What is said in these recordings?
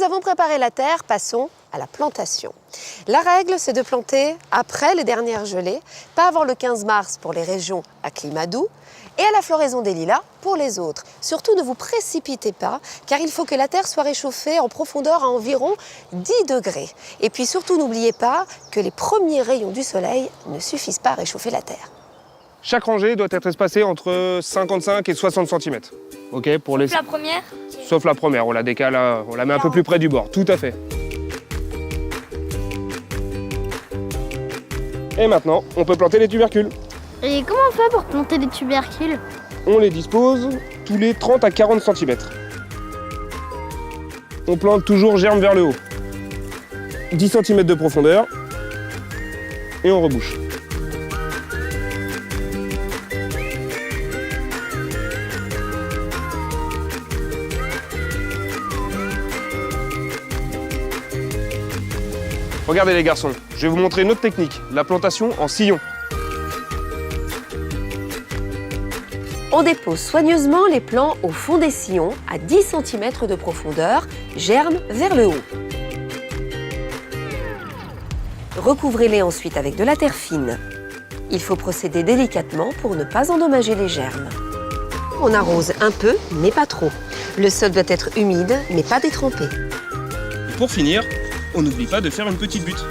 nous avons préparé la terre, passons à la plantation. La règle, c'est de planter après les dernières gelées, pas avant le 15 mars pour les régions à climat doux, et à la floraison des lilas pour les autres. Surtout, ne vous précipitez pas, car il faut que la terre soit réchauffée en profondeur à environ 10 degrés. Et puis surtout, n'oubliez pas que les premiers rayons du soleil ne suffisent pas à réchauffer la terre. Chaque rangée doit être espacée entre 55 et 60 cm. Ok, pour les... La première? Sauf la première, on la décale, on la met un peu plus près du bord, tout à fait. Et maintenant, on peut planter les tubercules. Et comment on fait pour planter les tubercules? On les dispose tous les 30 à 40 cm. On plante toujours germe vers le haut. 10 cm de profondeur. Et on rebouche. Regardez les garçons, je vais vous montrer une autre technique, la plantation en sillon. On dépose soigneusement les plants au fond des sillons à 10 cm de profondeur, germe vers le haut. Recouvrez-les ensuite avec de la terre fine. Il faut procéder délicatement pour ne pas endommager les germes. On arrose un peu, mais pas trop. Le sol doit être humide, mais pas détrempé. Et pour finir, on n'oublie pas de faire une petite butte.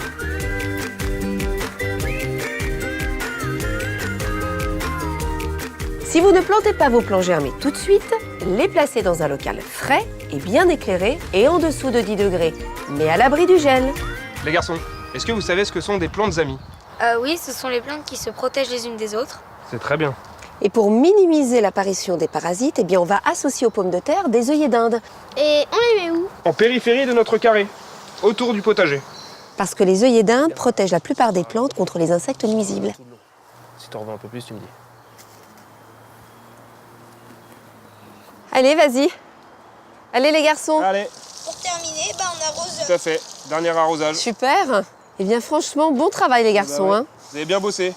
Si vous ne plantez pas vos plants germés tout de suite, les placez dans un local frais et bien éclairé et en dessous de 10 degrés, mais à l'abri du gel. Les garçons, est-ce que vous savez ce que sont des plantes amies? Oui, ce sont les plantes qui se protègent les unes des autres. C'est très bien. Et pour minimiser l'apparition des parasites, eh bien on va associer aux pommes de terre des œillets d'Inde. Et on les met où? En périphérie de notre carré, autour du potager. Parce que les œillets d'Inde protègent la plupart des plantes contre les insectes nuisibles. Si tu en veux un peu plus, tu me dis. Allez, vas-y. Allez les garçons. Allez, Pour terminer, on arrose. tout à fait. Dernier arrosage. Super. Eh bien franchement, bon travail les garçons. Bah ouais. Hein. Vous avez bien bossé.